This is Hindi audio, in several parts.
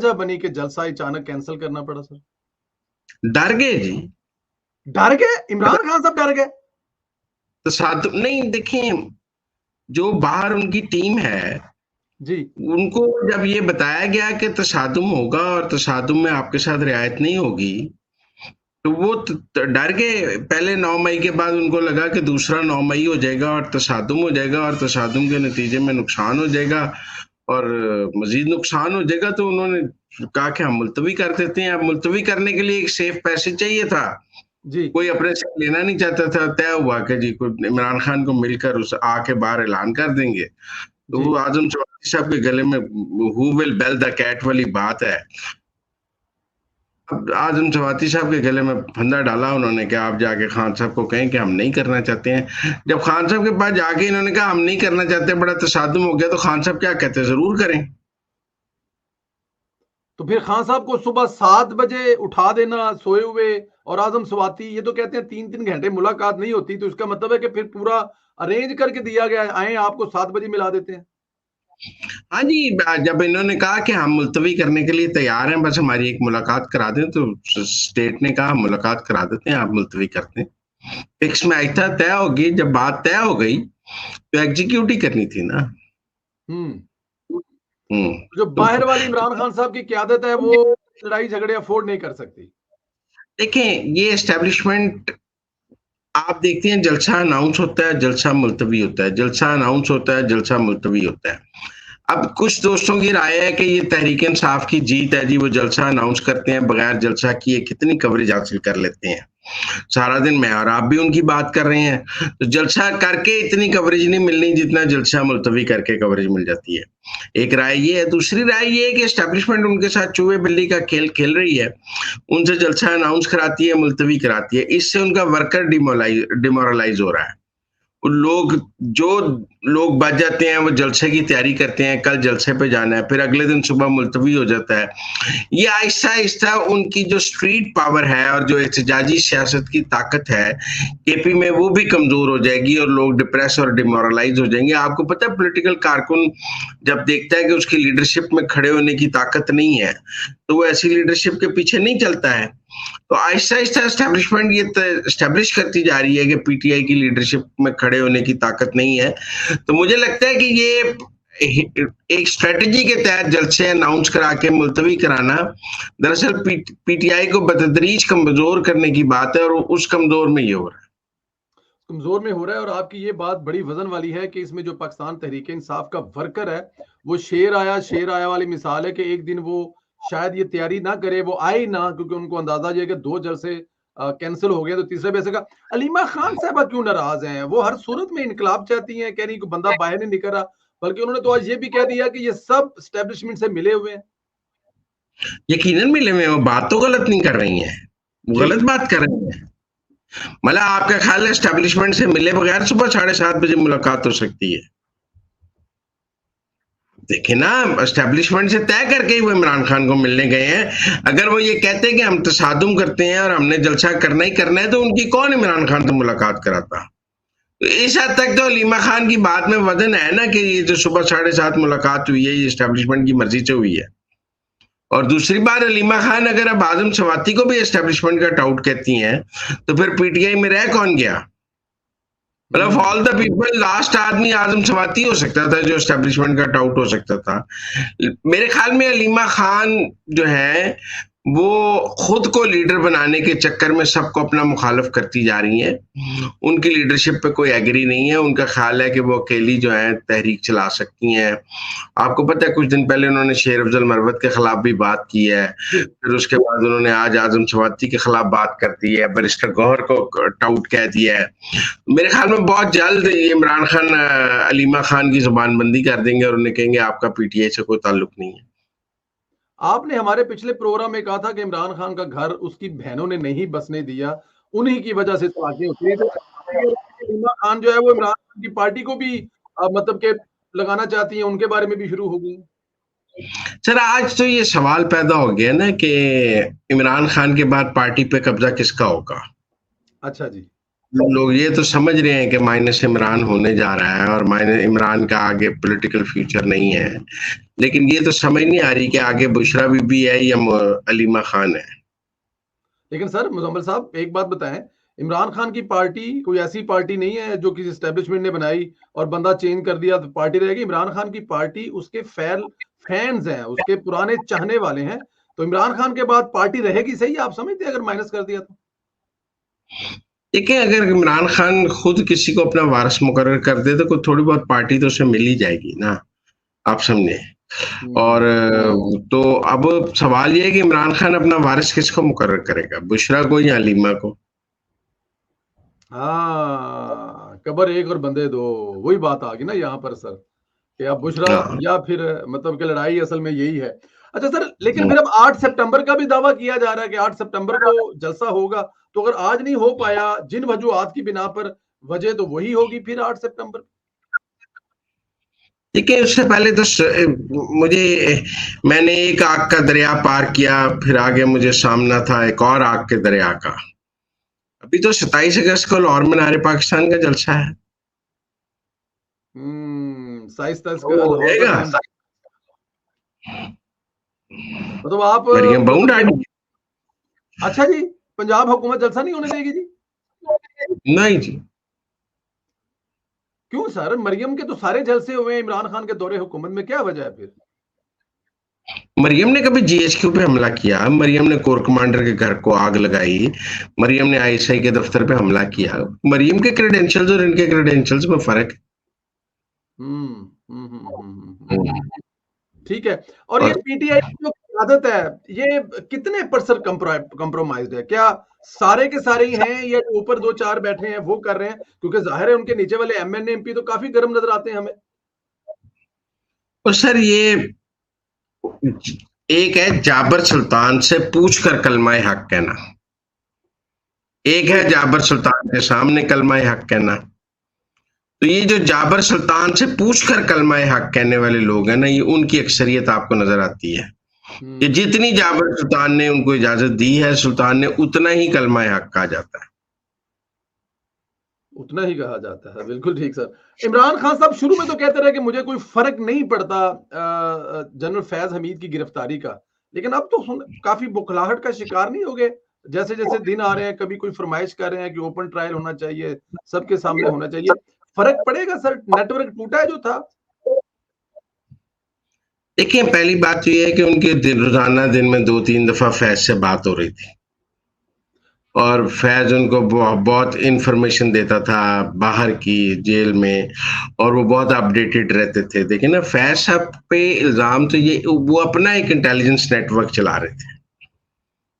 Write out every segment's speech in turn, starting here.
वजह बनी कि जलसा अचानक कैंसिल करना पड़ा सर? डर गए जी। डर गए? इमरान खान साहब डर गए? तो साथ नहीं देखिए, जो बाहर उनकी टीम है जी। उनको जब ये बताया गया कि तशादुम होगा और तशादुम में आपके साथ रियायत नहीं होगी, तो वो डर गए। पहले 9 मई के बाद उनको लगा कि दूसरा 9 मई हो जाएगा और तशादुम हो जाएगा और तशादुम के नतीजे में नुकसान हो जाएगा और मजीद नुकसान हो जाएगा, तो उन्होंने कहा कि हम मुलतवी कर देते हैं। अब मुलतवी करने के लिए एक सेफ पैसेज चाहिए था, जी। कोई अपने से लेना नहीं चाहता था। तय हुआ कि जी इमरान खान को मिलकर उस आके बाहर ऐलान कर देंगे। तो जी। वो आजम चौधरी साहब के गले में who will bell the cat वाली बात है। अब आजम चौधरी साहब के गले में फंदा डाला उन्होंने कि आप जाके खान साहब को कहें कि हम नहीं करना चाहते हैं। जब खान साहब के पास जाके इन्होंने कहा हम नहीं करना चाहते, बड़ा तसादुम हो गया, तो खान साहब क्या कहते हैं, जरूर करें। तो फिर खान साहब को सुबह 7 बजे उठा देना सोए हुए, और आजम स्वाति ये तो कहते हैं 3-3 घंटे मुलाकात नहीं होती, तो इसका मतलब है कि फिर पूरा अरेंज करके दिया गया है, आए आपको 7 बजे मिला देते हैं। हाँ जी, जब इन्होंने कहा कि हम मुलतवी करने के लिए तैयार हैं, बस हमारी एक मुलाकात करा दें, तो स्टेट ने कहा हम मुलाकात करा देते हैं, आप मुलतवी करते हैं। फिक्स में आई था, तय होगी। जब बात तय हो गई तो एग्जीक्यूट ही करनी थी ना। हम्म। हम्म। जो तो बाहर वाली इमरान खान साहब की क्यादत है वो लड़ाई झगड़े अफोर्ड नहीं कर सकती। देखें, ये एस्टेब्लिशमेंट आप देखते हैं, जलसा अनाउंस होता है, जलसा मुलतवी होता है, जलसा अनाउंस होता है, जलसा मुलतवी होता है। अब कुछ दोस्तों की राय है कि ये तहरीक इंसाफ की जीत है जी, वो जलसा अनाउंस करते हैं, बगैर जलसा किए कितनी कवरेज हासिल कर लेते हैं। सारा दिन मैं और आप भी उनकी बात कर रहे हैं, तो जलसा करके इतनी कवरेज नहीं मिलनी जितना जलसा मुलतवी करके कवरेज मिल जाती है। एक राय ये है। दूसरी राय ये है कि एस्टेब्लिशमेंट उनके साथ चूहे बिल्ली का खेल खेल रही है, उनसे जलसा अनाउंस कराती है, मुलतवी कराती है। इससे उनका वर्कर डिमोरलाइज हो रहा है। लोग जो लोग बच जाते हैं वो जलसे की तैयारी करते हैं, कल जलसे पे जाना है, फिर अगले दिन सुबह मुलतवी हो जाता है। ये आहिस्ता आहिस्ता उनकी जो स्ट्रीट पावर है और जो एहतजाजी सियासत की ताकत है केपी में, वो भी कमजोर हो जाएगी और लोग डिप्रेस और डिमोरलाइज हो जाएंगे। आपको पता है, पॉलिटिकल कारकुन जब देखता है कि उसकी लीडरशिप में खड़े होने की ताकत नहीं है, तो वो ऐसी लीडरशिप के पीछे नहीं चलता है। तो आहिस्ता आहिस्ता एस्टेब्लिशमेंट ये एस्टेब्लिश करती जा रही है कि पीटीआई की लीडरशिप में खड़े होने की ताकत नहीं है। तो मुझे लगता है कि ये एक स्ट्रेटजी के तहत जलसे अनाउंस करा के मुलतवी कराना दरअसल पीटीआई को बतदरीज कमजोर करने की बात है, और उस कमजोर में ये हो रहा है। कमजोर में हो रहा है, और आपकी ये बात बड़ी वजन वाली है कि इसमें जो पाकिस्तान तहरीक इंसाफ का वर्कर है वो शेर आया वाली मिसाल है कि एक दिन वो शायद ये तैयारी ना करे, वो आए ना, क्योंकि उनको अंदाजा ये कि 2 जलसे कैंसिल हो गए, तो तीसरे पैसे का अलीमा खान साहबा क्यों नाराज हैं? वो हर सूरत में इनकलाब चाहती हैं, कह रही कि बंदा बाहर नहीं निकल रहा, बल्कि उन्होंने तो आज ये भी कह दिया कि ये सब एस्टेब्लिशमेंट से मिले हुए हैं। यकीनन मिले में वो बात तो गलत नहीं कर रही है, वो जी। गलत बात कर रही है। मतलब आपका ख्याल है एस्टेब्लिशमेंट से मिले बगैर सुबह 7:30 बजे मुलाकात हो सकती है? देखिए ना, एस्टेब्लिशमेंट से तय करके ही वो इमरान खान को मिलने गए हैं। अगर वो ये कहते हैं कि हम तसादुम करते हैं और हमने जलसा करना ही करना है, तो उनकी कौन इमरान खान से मुलाकात कराता? तो इस हद तक तो अलीमा खान की बात में वजन है ना, कि ये जो सुबह 7:30 मुलाकात हुई है, ये एस्टेब्लिशमेंट की मर्जी से हुई है। और दूसरी बात, अलीमा खान अगर अब आजम सवाती को भी एस्टेब्लिशमेंट का टाउट कहती हैं, तो फिर पीटीआई में रह कौन गया? मतलब ऑल द पीपल लास्ट आदमी आजम सवाती हो सकता था जो एस्टेब्लिशमेंट का टाउट हो सकता था। मेरे ख्याल में अलीमा खान जो है वो खुद को लीडर बनाने के चक्कर में सबको अपना मुखालिफ करती जा रही हैं। उनकी लीडरशिप पे कोई एग्री नहीं है। उनका ख्याल है कि वो अकेली जो है तहरीक चला सकती हैं। आपको पता है, कुछ दिन पहले उन्होंने शेर अफजल मरवत के खिलाफ भी बात की है, फिर उसके बाद उन्होंने आज आजम सवाती के खिलाफ बात कर दी है, बैरिस्टर गौहर को टाउट कह दिया है। मेरे ख्याल में बहुत जल्द इमरान खान अलीमा खान की जुबानबंदी कर देंगे और उन्हें कहेंगे आपका पीटीआई से कोई ताल्लुक नहीं है। आपने हमारे पिछले प्रोग्राम में कहा था कि इमरान खान का घर उसकी बहनों ने नहीं बसने दिया, उन्हीं की वजह से तो आगे होती है। तो इमरान खान जो है वो इमरान खान की पार्टी को भी मतलब के लगाना चाहती हैं, उनके बारे में भी शुरू हो गई। सर, आज तो ये सवाल पैदा हो गया ना कि इमरान खान के बाद पार्टी पे कब्जा किसका होगा। अच्छा जी। लोग ये तो समझ रहे हैं कि माइनस इमरान होने जा रहा है और माइनस इमरान का आगे पॉलिटिकल फ्यूचर नहीं है, लेकिन ये तो समझ नहीं आ रही कि आगे बुशरा बीबी है या अलीमा खान है। लेकिन सर मुजम्मिल साहब एक बात बताएं, इमरान खान की पार्टी कोई ऐसी पार्टी नहीं है जो किसी एस्टेब्लिशमेंट ने बनाई और बंदा चेंज कर दिया तो पार्टी रहेगी। इमरान खान की पार्टी उसके फैंस हैं, उसके पुराने चाहने वाले हैं। तो इमरान खान के बाद पार्टी रहेगी सही, आप समझते हैं अगर माइनस कर दिया तो? देखिए, अगर इमरान खान खुद किसी को अपना वारिस मुकर्रर कर दे तो कोई थोड़ी बहुत पार्टी तो उसे मिल ही जाएगी ना, आप समझे। और तो अब सवाल ये है कि इमरान खान अपना वारिस किसको मुकर्रर करेगा, बुशरा को या अलीमा को? हाँ, कबर एक और बंदे दो, वही बात आ गई ना यहाँ पर सर, कि अब बुशरा हाँ। या फिर मतलब कि लड़ाई असल में यही है। अच्छा सर, लेकिन फिर अब 8 सितंबर का भी दावा किया जा रहा है कि 8 सितंबर को जलसा होगा। तो अगर आज नहीं हो पाया जिन वजूहात की बिना पर, वजह तो वही होगी फिर 8 सितंबर। देखिए, उससे पहले तो मुझे मैंने एक आग का दरिया पार किया, फिर आगे मुझे सामना था एक और आग के दरिया का। अभी तो 27 अगस्त को लाहौर मीनार पाकिस्तान का जलसा है। 27 वो का हो लाहौर का जाएगा। टाइम, मतलब आप मरियम मतलब बाउंड। ये, अच्छा जी, पंजाब हुकूमत जलसा नहीं होने देगी जी? नहीं जी। क्यों सर, मरियम के तो सारे जलसे हुए हैं इमरान खान के दौरे हुकूमत में, क्या वजह है फिर? मरियम ने कभी जीएचक्यू पे हमला किया, मरियम ने कोर कमांडर के घर को आग लगाई, मरियम ने आईएसआई के दफ्तर पे हमला किया। मरियम के क्रेडेंशियल्स और इनके क्रेडेंशियल्स में फर्क हम्म। है। ठीक है। और ये और पीटीआई की जो क़यादत है, ये कितने परसेंट कंप्रोमाइज्ड है? क्या सारे के सारे ही हैं या जो ऊपर 2-4 बैठे हैं वो कर रहे हैं? क्योंकि ज़ाहिर है उनके नीचे वाले एमएनए, एमपी तो काफ़ी गर्म नज़र आते हैं हमें। सर, ये एक है जाबर सुल्तान से पूछ कर कलमा हक कहना, एक है जाबर सुल्तान के सामने कलमा हक कहना। तो ये जो जाबर सुल्तान से पूछ कर कलमा हक कहने वाले लोग हैं ना, ये उनकी अक्सरियत आपको नजर आती है। कि जितनी जाबर सुल्तान ने उनको इजाजत दी है, सुल्तान ने उतना ही कलमा हक कहा जाता है। उतना ही कहा जाता है, बिल्कुल ठीक सर। इमरान खान साहब शुरू में तो कहते रहे कि मुझे कोई फर्क नहीं पड़ता जनरल फैज हमीद की गिरफ्तारी का, लेकिन अब तो काफी बुखलाहट का शिकार नहीं हो गए? जैसे जैसे दिन आ रहे हैं, कभी कोई फरमाइश कर रहे हैं कि ओपन ट्रायल होना चाहिए, सबके सामने होना चाहिए। फर्क पड़ेगा सर? नेटवर्क टूटा है जो था। देखिए, पहली बात तो ये है कि उनके रोजाना दिन में 2-3 दफा फैज से बात हो रही थी और फैज उनको बहुत इंफॉर्मेशन देता था बाहर की, जेल में, और वो बहुत अपडेटेड रहते थे। देखिए ना, फैज साहब पे इल्जाम तो ये वो अपना एक इंटेलिजेंस नेटवर्क चला रहे थे।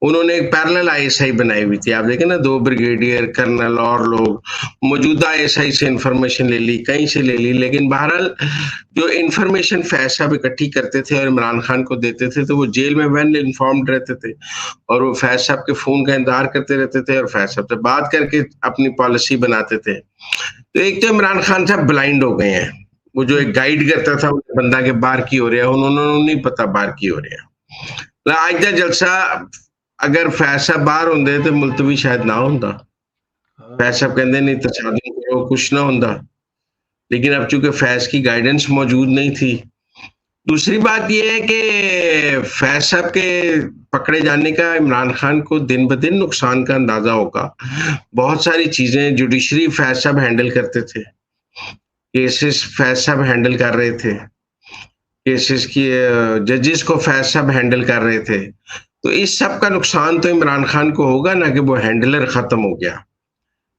उन्होंने एक पैरेलल आईएसआई बनाई हुई थी। आप देखें ना, 2 ब्रिगेडियर कर्नल और लोग मौजूदा आईएसआई से इंफॉर्मेशन ले ली, कहीं से ले ली, लेकिन बहरहाल जो इंफॉर्मेशन फैज साहब इकट्ठी करते थे और इमरान खान को देते थे, तो वो जेल में वेल इन्फॉर्म्ड रहते थे और वो फैज साहब के फोन का इंतजार करते रहते थे और फैज साहब से बात करके अपनी पॉलिसी बनाते थे। तो एक तो इमरान खान साहब ब्लाइंड हो गए हैं। वो जो एक गाइड करता था बंदा के बाहर की हो रहा है, उन्होंने नहीं पता बाहर की हो रहा है। आज का जलसा अगर फैज साहब बाहर होंगे तो मुलतवी शायद ना होंदा। फैज साहब कहते नहीं तसादुम करो, कुछ ना होंदा, लेकिन अब चूंकि फैज की गाइडेंस मौजूद नहीं थी। दूसरी बात यह है कि फैज साहब के पकड़े जाने का इमरान खान को दिन ब दिन नुकसान का अंदाजा होगा। बहुत सारी चीजें जुडिशरी फैज साहब हैंडल करते थे, केसेस फैज साहब हैंडल कर रहे थे, केसेस की जजेस को फैज साहब हैंडल कर रहे थे। तो इस सब का नुकसान तो इमरान खान को होगा ना, कि वो हैंडलर खत्म हो गया।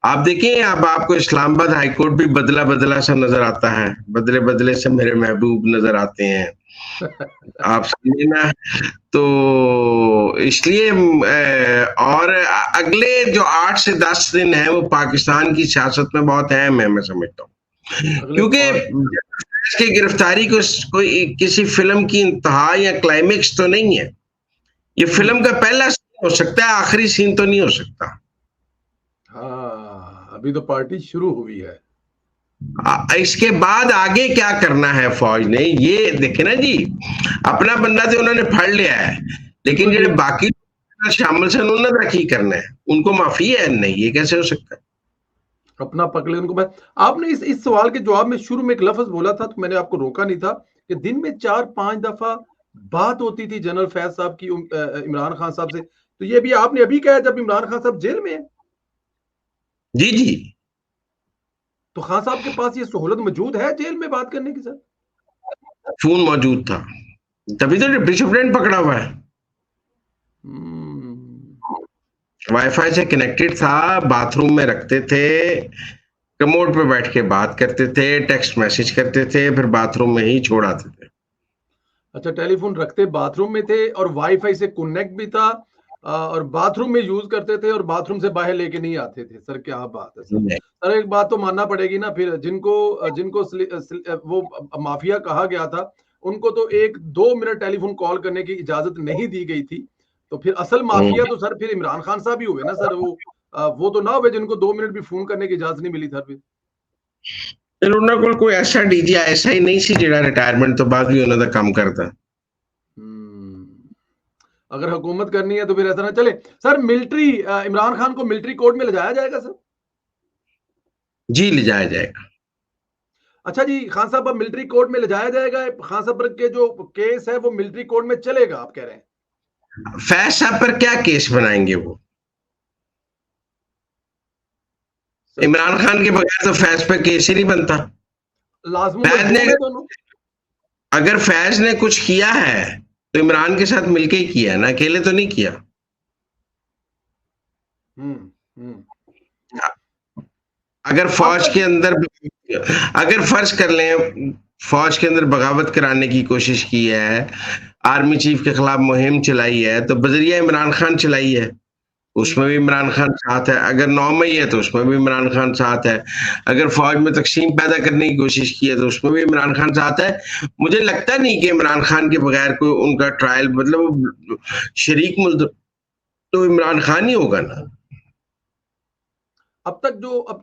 आप देखिए, अब आपको इस्लामाबाद हाईकोर्ट भी बदला बदला सा नजर आता है, बदले बदले से मेरे महबूब नजर आते हैं। आप समझे ना। तो इसलिए और अगले जो 8 से 10 दिन है वो पाकिस्तान की सियासत में बहुत अहम है, मैं समझता हूँ। क्योंकि की गिरफ्तारी को कोई किसी फिल्म की इंतहा या क्लाइमेक्स तो नहीं है। ये फिल्म का पहला सीन हो सकता है, आखिरी सीन तो नहीं हो सकता। हाँ, अभी तो पार्टी शुरू हुई है। इसके बाद आगे क्या करना है फौज ने, ये देखे ना जी। अपना बंदा तो उन्होंने फड़ लिया है, लेकिन जो बाकी शामिल से उन्होंने की करना है, उनको माफी है नहीं, ये कैसे हो सकता है? अपना पकड़े उनको। मैं आपने इस सवाल के जवाब में शुरू में एक लफ्ज बोला था, तो मैंने आपको रोका नहीं था कि दिन में 4-5 दफा बात होती थी जनरल फैज साहब की इमरान खान साहब से। तो ये भी आपने अभी कहा जब इमरान खान साहब जेल में है। जी जी। तो खान साहब के पास ये सहूलत मौजूद है जेल में बात करने की सर? फोन मौजूद था, तभी तो डिप्टी सुप्रीडेंट पकड़ा हुआ है। वाईफाई से कनेक्टेड था, बाथरूम में रखते थे, कमोड पे बैठ के बात करते थे, टेक्स्ट मैसेज करते थे, फिर बाथरूम में ही छोड़ आते थे। अच्छा, टेलीफोन रखते बाथरूम में थे और वाईफाई से कनेक्ट भी था, और बाथरूम में यूज करते थे और बाथरूम से बाहर लेके नहीं आते थे। सर क्या बात है सर। सर एक बात तो मानना पड़ेगी ना, फिर जिनको जिनको वो माफिया कहा गया था, उनको तो 1-2 मिनट टेलीफोन कॉल करने की इजाजत नहीं दी गई थी। तो फिर असल माफिया तो सर फिर इमरान खान साहब ही हुए ना सर। वो तो ना हुए जिनको 2 मिनट भी फोन करने की इजाजत नहीं मिली सर फिर। फिर ਉਹਨਾਂ ਕੋਲ ਕੋਈ ਐਸਾ ਡੀਜੀ ਐਸਾ ਹੀ ਨਹੀਂ ਸੀ ਜਿਹੜਾ ਰਿਟਾयरमेंट ਤੋਂ ਬਾਅਦ ਵੀ ਉਹਨਾਂ ਦਾ ਕੰਮ ਕਰਦਾ। अगर हुकूमत करनी है तो फिर ऐसा ना चले। सर मिलिट्री इमरान खान को मिलिट्री कोर्ट में ले जाया जाएगा सर? जी ले जाया जाएगा। अच्छा जी, खान साहब अब मिलिट्री कोर्ट में ले जाया जाएगा, खान साहब के जो केस है वो मिलिट्री कोर्ट में चलेगा आप कह रहे हैं? फैज साहब पर क्या केस बनाएंगे वो? इमरान खान के बगैर तो फैज पे केस ही नहीं बनता। फैज ने अगर फैज ने कुछ किया है तो इमरान के साथ मिलके ही किया ना, अकेले तो नहीं किया। अगर फौज के अंदर, अगर फर्ज कर लें फौज के अंदर बगावत कराने की कोशिश की है, आर्मी चीफ के खिलाफ मुहिम चलाई है, तो बजरिया इमरान खान चलाई है, उसमें भी इमरान खान साथ है। अगर 9 मई है तो उसमें भी इमरान खान साथ है। अगर फौज में तकसीम पैदा करने की कोशिश की है तो उसमें भी इमरान खान साथ है। मुझे लगता नहीं कि इमरान खान के बगैर कोई उनका ट्रायल, मतलब शरीक मुल्क तो इमरान खान ही होगा ना। अब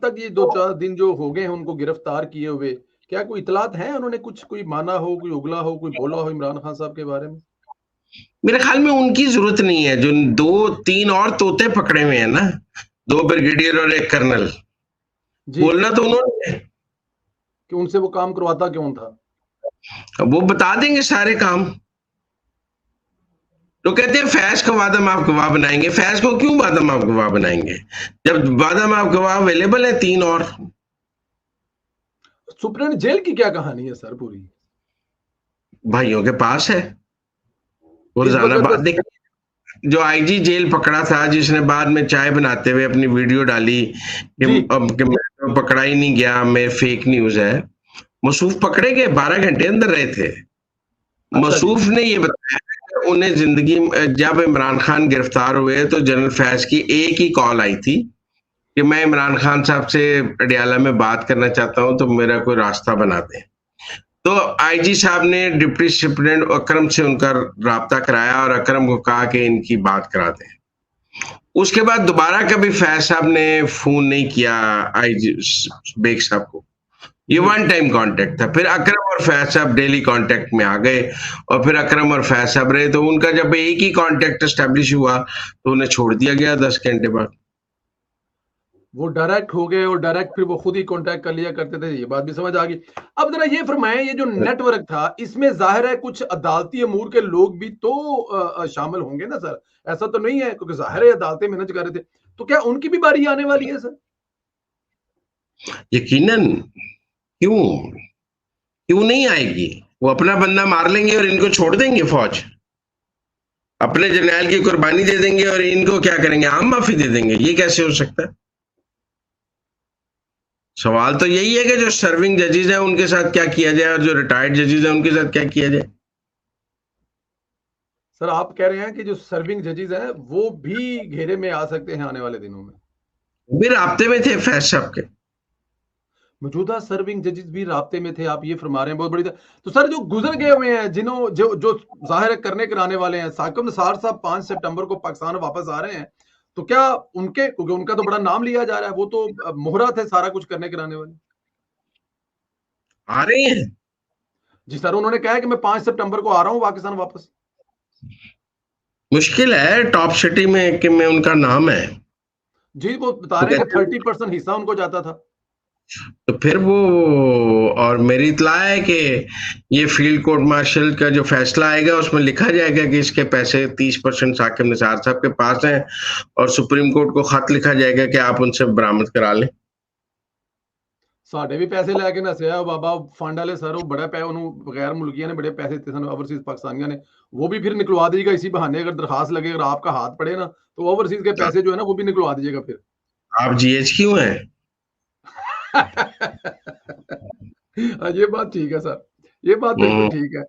तक ये 2-4 दिन जो हो गए हैं उनको गिरफ्तार किए हुए, क्या कोई इतलात है उन्होंने कुछ कोई माना हो, कोई उगला हो, कोई बोला हो इमरान खान साहब के बारे में? मेरे ख्याल में उनकी जरूरत नहीं है। जो 2-3 और तोते पकड़े हुए हैं ना, 2 ब्रिगेडियर और 1 कर्नल, बोलना तो उन्होंने कि उनसे वो काम करवाता क्यों था? वो बता देंगे सारे काम। तो कहते हैं फैज को वादा माफ गवाह बनाएंगे। फैज को क्यों वादा माफ गवाह बनाएंगे जब वादा माफ गवाह अवेलेबल है 3 और? सुप्रीम जेल की क्या कहानी है सर पूरी? भाइयों के पास है। रोजाना बात देख, जो आईजी जेल पकड़ा था, जिसने बाद में चाय बनाते हुए अपनी वीडियो डाली कि मैं तो पकड़ा ही नहीं गया, मेरे फेक न्यूज है। मसूफ पकड़े गए, 12 घंटे अंदर रहे थे। मसूफ ने ये बताया उन्हें जिंदगी, जब इमरान खान गिरफ्तार हुए तो जनरल फैज की एक ही कॉल आई थी कि मैं इमरान खान साहब से अडियाला में बात करना चाहता हूं, तो मेरा कोई रास्ता बना दें। तो आईजी साहब ने डिप्टी सुप्रीडेंट अकरम से उनका राब्ता कराया और अकरम को कहा कि इनकी बात करा दें। उसके बाद दोबारा कभी फैज साहब ने फोन नहीं किया आईजी बेग साहब को। ये 1 टाइम कांटेक्ट था। फिर अकरम और फैज साहब डेली कांटेक्ट में आ गए और फिर अकरम और फैज साहब रहे। तो उनका जब एक ही कांटेक्ट एस्टेब्लिश हुआ तो उन्हें छोड़ दिया गया 10 घंटे बाद। वो डायरेक्ट हो गए और डायरेक्ट फिर वो खुद ही कांटेक्ट कर लिया करते थे। ये बात भी समझ आ गई। अब जरा ये फरमाएं, ये जो नेटवर्क था इसमें जाहिर है कुछ अदालती अमूर के लोग भी तो शामिल होंगे ना सर? ऐसा तो नहीं है, क्योंकि जाहिर है अदालतें मैनेज कर रहे थे, तो क्या उनकी भी बारी आने वाली है सर? यकीनन। क्यों नहीं आएगी? वो अपना बंदा मार लेंगे और इनको छोड़ देंगे। फौज अपने जर्नैल की कुर्बानी दे देंगे और इनको क्या करेंगे? आम माफी दे देंगे। ये कैसे हो सकता है? सवाल तो यही है कि जो सर्विंग जजेस हैं उनके साथ क्या किया जाए और जो रिटायर्ड जजेस हैं उनके साथ क्या किया जाए। सर आप कह रहे हैं कि जो सर्विंग जजेस हैं वो भी घेरे में आ सकते हैं आने वाले दिनों में? भी राब्ते में थे फैज साहब के। मौजूदा सर्विंग जजेस भी राब्ते में थे, आप ये फरमा रहे हैं, बहुत बड़ी। तो सर जो गुजर गए हुए हैं, जो जाहिर करने कराने वाले हैं, साकिब निसार साहब 5 सितंबर को पाकिस्तान वापस आ रहे हैं, तो क्या क्योंकि उनका तो बड़ा नाम लिया जा रहा है, वो तो मोहरा थे सारा कुछ करने कराने वाले। आ रहे हैं जी सर, उन्होंने कहा है कि मैं 5 सितंबर को आ रहा हूं पाकिस्तान वापस। मुश्किल है टॉप सिटी में कि मैं उनका नाम है। जी वो बता रहे हैं कि 30% हिस्सा उनको जाता था। तो फिर वो, और मेरी इत्तला है कि ये फील्ड कोर्ट मार्शल का जो फैसला आएगा उसमें लिखा जाएगा कि इसके पैसे 30% साकिब निसार साहब के पास हैं, और सुप्रीम कोर्ट को खत लिखा जाएगा कि आप उनसे बरामद करा लें। साढ़े भी पैसे लैके नस्या बाबा फंड वाले सर, वो बड़ा पै उन्होंने गैर मुल्किया ने बड़े पैसे दिते सन ओवरसीज पाकिस्तानियों ने, वो भी फिर निकलवा दीजिएगा इसी बहाने, अगर दरखास्त लगे, अगर आपका हाथ पड़े ना तो ओवरसीज के पैसे जो है ना वो भी निकलवा दीजिएगा फिर। आप जीएच क्यों हैं? ये बात ठीक है सर, ये बात बिल्कुल ठीक है।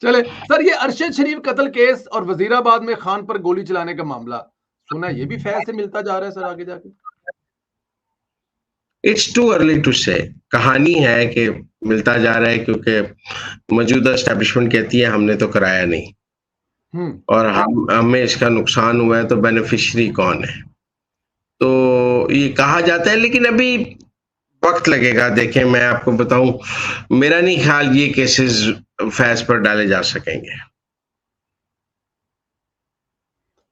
चले सर, ये अरशद शरीफ कत्ल केस और वजीराबाद में खान पर गोली चलाने का मामला, सुना ये भी फैज से मिलता जा रहा है सर आगे जाके। इट्स टू अर्ली टू से। कहानी है कि मिलता जा रहा है क्योंकि मौजूदा एस्टेब्लिशमेंट कहती है हमने तो कराया नहीं, और हमें इसका नुकसान हुआ है, तो बेनिफिशियरी कौन है? तो ये कहा जाता है, लेकिन अभी वक्त लगेगा। देखें, मैं आपको बताऊं, मेरा नहीं ख्याल ये केसेस फैज पर डाले जा सकेंगे।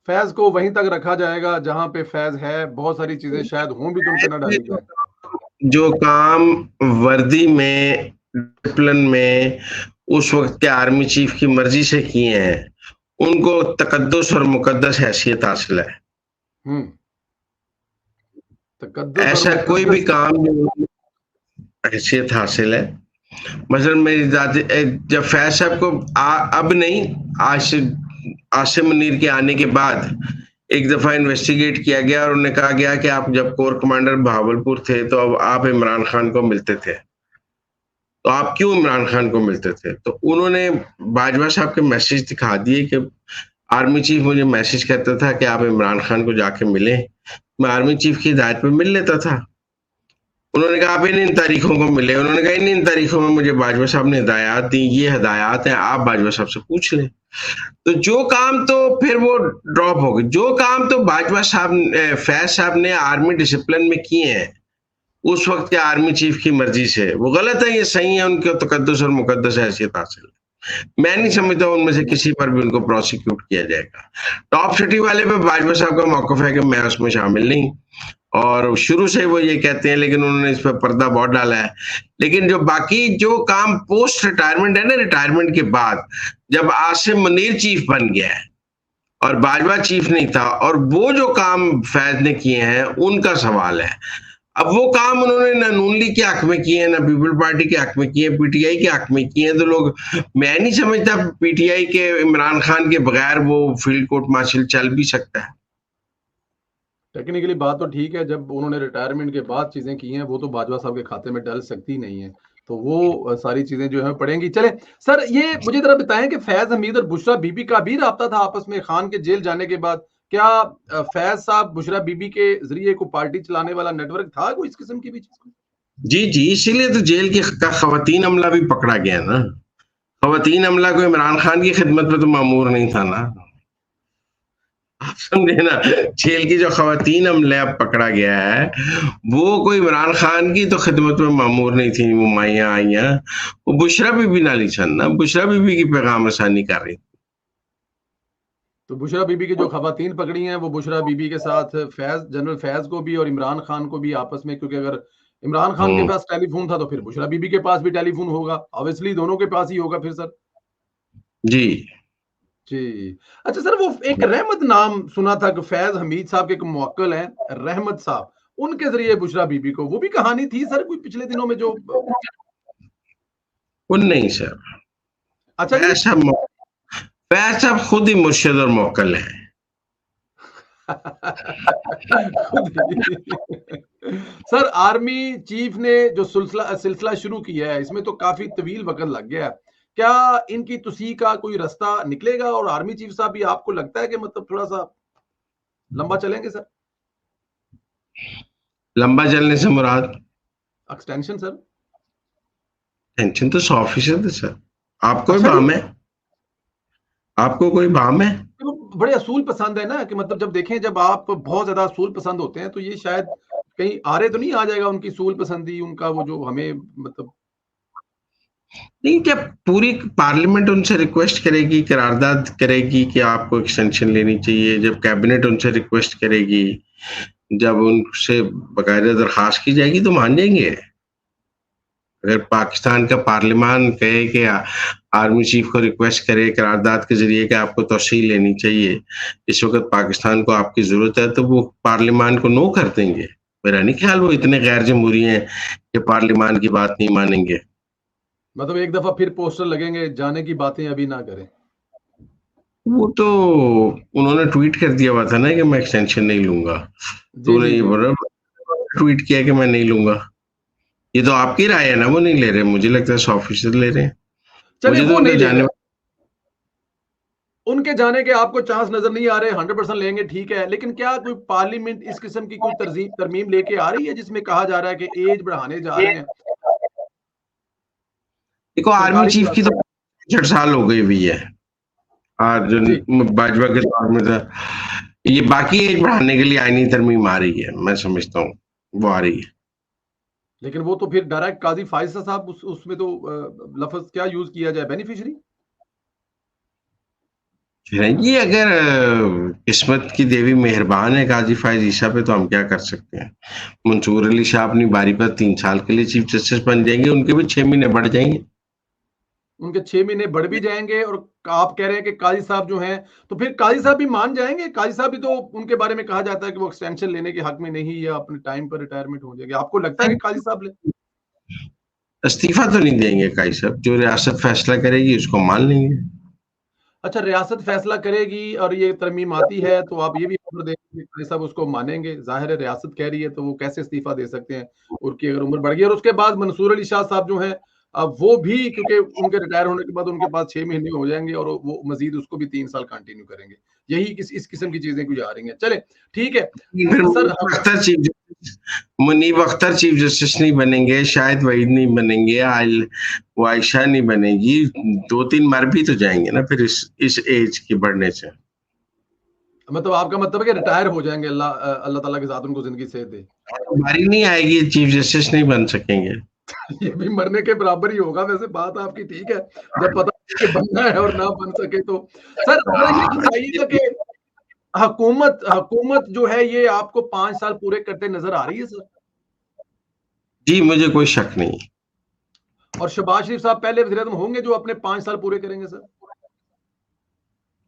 फैज को वहीं तक रखा जाएगा जहां पे फैज है, बहुत सारी चीजें शायद हों भी तो उन पे ना डाली जाए। जो काम वर्दी में, डिसिप्लिन में उस वक्त के आर्मी चीफ की मर्जी से किए हैं, उनको तकद्दुस और मुकद्दस हैसियत हासिल है। ऐसा कोई भी काम हैसियत हासिल है। मसलन मेरी दादी, जब फैज साहब को अब नहीं, आसिम मुनीर के आने के बाद एक दफा इन्वेस्टिगेट किया गया और उन्हें कहा गया कि आप जब कोर कमांडर बहावलपुर थे तो अब आप इमरान खान को मिलते थे, तो आप क्यों इमरान खान को मिलते थे? तो उन्होंने बाजवा साहब के मैसेज दिखा दिए कि आर्मी चीफ मुझे मैसेज करता था कि आप इमरान खान को जाके मिले, मैं आर्मी चीफ की हिदायत पे मिल लेता था। उन्होंने कहा आप इन तारीखों को मिले, उन्होंने कहा इन तारीखों में मुझे बाजवा साहब ने हिदायत दी, ये हिदायत है, आप बाजवा साहब से पूछ लें। तो जो काम तो फिर वो ड्रॉप हो गए, जो काम तो बाजवा साहब, फैज साहब ने आर्मी डिसिप्लिन में किए हैं उस वक्त के आर्मी चीफ की मर्जी से, वो गलत है, ये सही है, उनके तकद्दुस और मुकद्दस हैसियत हासिल है। मैं नहीं समझता उनमें से किसी पर भी उनको प्रोसिक्यूट किया जाएगा। टॉप सिटी वाले पे बाजवा साहब का मौकफ है कि मैं उसमें शामिल नहीं, और शुरू से वो ये कहते हैं, लेकिन उन्होंने इस पर पर्दा बहुत डाला है। लेकिन जो बाकी जो काम पोस्ट रिटायरमेंट है ना, रिटायरमेंट के बाद जब आसिम मुनीर चीफ बन गया है और बाजवा चीफ नहीं था, और वो जो काम फैज ने किए हैं उनका सवाल है। अब वो काम उन्होंने ना नून लीग के हक में किए हैं, ना पीपल पार्टी के हक में किए हैं, पीटीआई के हक में किए हैं। तो लोग, मैं नहीं समझता पीटीआई के इमरान खान के बगैर वो फील्ड कोर्ट मार्शल चल भी सकता है। टेक्निकली बात तो ठीक है, जब उन्होंने रिटायरमेंट के बाद चीजें की हैं वो तो बाजवा साहब के खाते में डल सकती नहीं है, तो वो सारी चीजें जो है पड़ेंगी। चले सर, ये मुझे जरा बताएं कि फैज हमीद और बुशरा बीबी का भी राब्ता था आपस में खान के जेल जाने के बाद? क्या फैज साहब बुशरा बीबी के जरिए को पार्टी चलाने वाला नेटवर्क था कोई इस किस्म की भी चीज? जी जी, इसीलिए तो जेल की खवातीन अमला भी पकड़ा गया ना। खवातीन अमला को इमरान खान की खिदमत में तो मामूर नहीं था ना, आप समझे ना। जेल की जो खवातीन अमला पकड़ा गया है वो कोई इमरान खान की तो खिदमत में मामूर नहीं थी, वो माइया आइया, वो बुशरा बीबी नाली सन ना, बुशरा बीबी की पैगाम आसानी कर रही। तो बुशरा बीबी की जो खवातीन पकड़ी हैं वो बुशरा बीबी के साथ फैज, जनरल फैज को भी और इमरान खान को भी आपस में, क्योंकि अगर इमरान खान के पास टेलीफोन था तो फिर बुशरा बीबी के पास भी टेलीफोन होगा, ऑब्वियसली दोनों के पास ही होगा फिर सर। जी जी। अच्छा सर, वो एक रहमत नाम सुना था कि फैज हमीद साहब के एक मुवक्किल हैं रहमत साहब, उनके जरिए बुशरा बीबी को, वो भी कहानी थी सर कोई पिछले दिनों में जो? वो नहीं सर, अच्छा फैज साहब खुद ही मुर्शिद और मुवक्किल है। सर, आर्मी चीफ ने जो सिलसिला शुरू किया है इसमें तो काफी तवील वक्त लग गया है, क्या इनकी तुसी का कोई रास्ता निकलेगा? और आर्मी चीफ साहब भी आपको लगता है कि मतलब थोड़ा सा लंबा चलेंगे सर? लंबा चलने से मुराद एक्सटेंशन सर? टेंशन तो 100% है सर। आपको अच्छा भाम है? आपको कोई भाम है? तो बड़े असूल पसंद है ना, कि मतलब जब देखें, जब आप बहुत ज्यादा असूल पसंद होते हैं तो ये शायद कहीं आरे तो नहीं आ जाएगा उनकी असूल पसंदी, उनका वो जो हमें मतलब। नहीं, जब पूरी पार्लियामेंट उनसे रिक्वेस्ट करेगी, करारदाद करेगी कि आपको एक्सटेंशन लेनी चाहिए, जब कैबिनेट उनसे रिक्वेस्ट करेगी, जब उनसे बाकायदा दरखास्त की जाएगी तो मान जाएंगे। अगर पाकिस्तान का पार्लियामान कहे कि आर्मी चीफ को रिक्वेस्ट करे करारदाद के जरिए कि आपको तौसीह लेनी चाहिए, इस वक्त पाकिस्तान को आपकी जरूरत है, तो वो पार्लियामान को नो कर देंगे। मेरा नहीं ख्याल वो इतने गैर जमहूरी हैं कि पार्लियामान की बात नहीं मानेंगे। मतलब एक दफा फिर पोस्टर लगेंगे, जाने की बातें अभी ना करें। वो तो उन्होंने ट्वीट कर दिया हुआ था ना कि मैं एक्सटेंशन नहीं लूंगा, तो जी उन्हें जी ये जी। बोला, ट्वीट किया कि मैं नहीं लूंगा। ये तो आपकी राय है ना, वो नहीं ले रहे, मुझे लगता है 100% ले रहे हैं। चलिए मुझे तो वो उनके नहीं ले जाने रहे, उनके जाने के आपको चांस नजर नहीं आ रहे, 100% लेंगे ठीक है, लेकिन क्या कोई पार्लियामेंट इस किस्म की कोई तरमीम लेके आ रही है जिसमें कहा जा रहा है कि एज बढ़ाने जा रहे हैं देखो आर्मी सरकारी चीफ की तो क्लास? 65 साल हो गई हुई है आज, जी। भाजपा के दौर में था। ये बाकी एज बढ़ाने के लिए आईनी तरमीम आ रही है, मैं समझता हूँ वो आ रही है। लेकिन वो तो फिर डायरेक्ट काजी फायजा साहब उसमें तो लफ्ज क्या यूज किया जाए, बेनिफिशियरी? ये अगर किस्मत की देवी मेहरबान है काजी फायज ईसा पे, तो हम क्या कर सकते हैं। मंसूर अली शाह अपनी बारी पर 3 साल के लिए चीफ जस्टिस बन जाएंगे, उनके भी 6 महीने बढ़ जाएंगे। उनके 6 महीने बढ़ भी जाएंगे, और आप कह रहे हैं कि काजी साहब जो हैं, तो फिर काजी साहब भी मान जाएंगे? काजी साहब भी तो, उनके बारे में कहा जाता है कि वो एक्सटेंशन लेने के हक में नहीं, या अपने टाइम पर रिटायरमेंट हो जाएंगे। आपको लगता है कि काजी साहब ले? इस्तीफा तो नहीं देंगे काजी साहब, जो रियासत फैसला करेगी उसको मान लेंगे। अच्छा, रियासत फैसला करेगी और ये तरमीम आती है, तो आप ये भी खबर देंगे कि काजी साहब उसको मानेंगे? जाहिर है रियासत कह रही है तो वो कैसे इस्तीफा दे सकते हैं, उनकी अगर उम्र बढ़ गई। और उसके बाद मंसूर अली शाह साहब जो हैं, वो भी, क्योंकि उनके रिटायर होने के बाद उनके पास 6 महीने हो जाएंगे, और वो मजीद उसको भी 3 साल कंटिन्यू करेंगे। यही इस किस्म की चीजें कुछ आ रही हैं। चले ठीक है। फिर sir Munib Akhtar chief justice नहीं बनेंगे, शायद वहीद नहीं बनेंगे, वो आयशा नहीं बनेगी, 2-3 मर भी तो जाएंगे ना फिर इस एज के बढ़ने से। मतलब आपका मतलब है कि रिटायर हो जाएंगे, अल्लाह ताला के साथ उनको जिंदगी सेहत दे। बारी नहीं आएगी, चीफ जस्टिस नहीं बन सकेंगे। ये भी मरने के बराबर ही होगा, वैसे बात आपकी ठीक है, जब पता कि बनना है और ना बन सके तो। सर जरा ये बताइएगा कि हुकूमत हुकूमत जो है, ये आपको 5 साल पूरे करते नजर आ रही है सर? जी मुझे कोई शक नहीं। और शहबाज शरीफ साहब पहले वज़ीर आज़म होंगे जो अपने 5 साल पूरे करेंगे सर?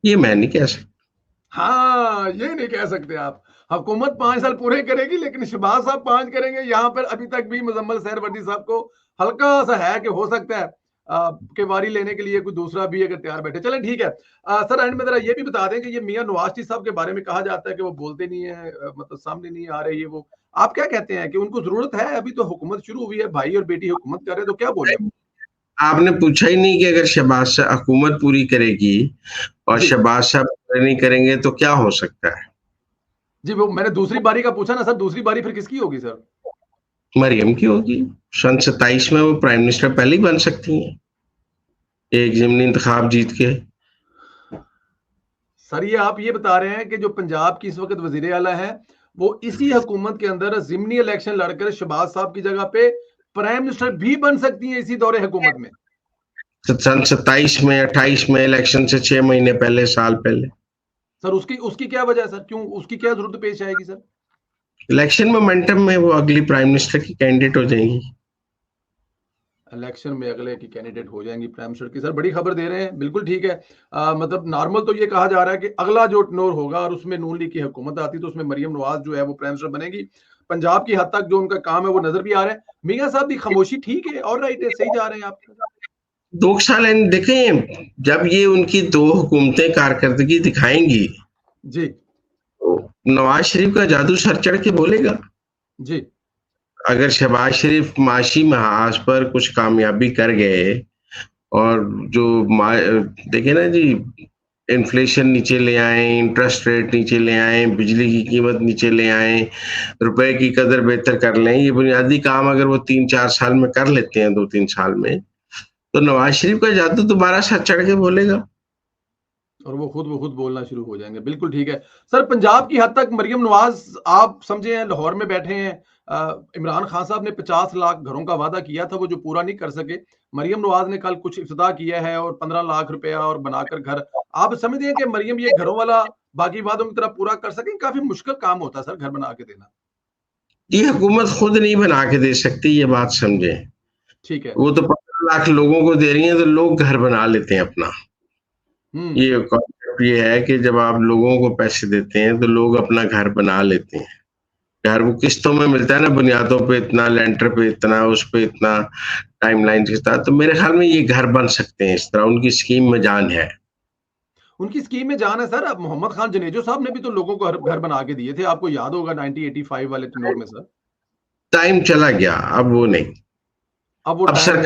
ये मैं नहीं कह सकता। हाँ, ये नहीं कह सकते आप। हुकूमत 5 साल पूरे करेगी, लेकिन शहबाज साहब 5 करेंगे। यहाँ पर अभी तक भी मुजम्मिल सहरवर्दी साहब को हल्का सा है कि हो सकता है कि वारी लेने के लिए कोई दूसरा भी अगर तैयार बैठे। चलें ठीक है। सर एंड में जरा ये भी बता दें कि ये मियां नवाज शरीफ साहब के बारे में कहा जाता है कि वो बोलते नहीं है, मतलब सामने नहीं आ रहे ये वो। आप क्या कहते हैं कि उनको जरूरत है? अभी तो हुकूमत शुरू हुई है, भाई और बेटी हुकूमत कर रहे हैं, तो क्या बोले वो? आपने पूछा ही नहीं कि अगर शहबाज शाह हुकूमत पूरी करेगी और जी शहबाज शाह पूरे नहीं करेंगे तो क्या हो सकता है। जी, वो मैंने दूसरी बारी का पूछा ना सर, दूसरी बारी फिर किसकी होगी सर? मरियम की होगी। सन 27 में वो प्राइम मिनिस्टर पहले ही बन सकती हैं, एक ज़मीनी इंतखाब जीत के। सर ये आप ये बता रहे हैं कि जो पंजाब की इस वक्त वजीर आला है, वो इसी हुकूमत के अंदर जिमनी इलेक्शन लड़कर शहबाज साहब की जगह पे प्राइम मिनिस्टर भी बन सकती हैं इसी दौरे हुकूमत में? सन 27 में 28 में इलेक्शन से 6 महीने पहले, साल पहले। सर उसकी उसकी क्या वजह है सर, क्यों उसकी क्या जरूरत पेश आएगी सर? इलेक्शन मोमेंटम में वो अगली प्राइम मिनिस्टर की कैंडिडेट हो जाएंगी। इलेक्शन में अगले की कैंडिडेट हो जाएंगी प्राइम मिनिस्टर की? सर बड़ी खबर दे रहे हैं, बिल्कुल ठीक है। मतलब नॉर्मल तो ये कहा जा रहा है कि अगला जो टनोर होगा और उसमें नून लीग की हुकूमत आती, तो उसमें मरियम नवाज जो है वो प्राइम मिनिस्टर बनेगी। पंजाब की हद तक जो उनका काम है वो नजर भी आ रहा है। मियां साहब की खामोशी ठीक है, और राइट है, सही जा रहे हैं आप? 2 साल देखें, जब ये उनकी 2 हुकूमतें कारकर्दगी दिखाएंगी, जी तो नवाज शरीफ का जादू सर चढ़ के बोलेगा। जी अगर शहबाज शरीफ माशी महाज पर कुछ कामयाबी कर गए और जो देखे ना जी, इन्फ्लेशन नीचे ले आए, इंटरेस्ट रेट नीचे ले आए, बिजली की कीमत नीचे ले आए, रुपए की कदर बेहतर कर लें, ये बुनियादी काम अगर वो 3-4 साल में कर लेते हैं, 2-3 साल में, तो नवाज शरीफ का जादू दोबारा सर चढ़ के बोलेगा। और वो खुद बोलना शुरू हो जाएंगे, बिल्कुल ठीक है। सर पंजाब की हद तक मरियम नवाज, आप समझे हैं लाहौर में बैठे हैं, इमरान खान साहब ने 50 लाख घरों का वादा किया था, वो जो पूरा नहीं कर सके। मरियम नवाज ने कल कुछ इफ्तिताह किया है और 15 लाख रुपया और बनाकर घर। आप समझते हैं कि मरियम ये घरों वाला बाकी वादों की तरह पूरा कर सकें? काफी मुश्किल काम होता है सर घर बना के देना। ये हुकूमत खुद नहीं बना के दे सकती, ये बात समझें। ठीक है। वो तो 15 लाख लोगों को दे रही हैं, तो लोग घर बना लेते हैं अपना। ये कॉन्सेप्ट ये है कि जब आप लोगों को पैसे देते हैं तो लोग अपना घर बना लेते हैं। घर वो किस्तों में मिलता है ना, बुनियादों पे इतना, लेंटर पे इतना, उस पे इतना, टाइमलाइन के साथ। तो मेरे ख्याल में ये घर बन सकते हैं इस तरह, उनकी स्कीम में जान है। उनकी स्कीम में जान है सर। अब मोहम्मद खान जनेजो साहब ने भी तो लोगों को घर बना के दिए थे, आपको याद होगा 1985 वाले टेन्योर में सर। टाइम चला गया, अब वो नहीं। अब वो अब टाइम सरकार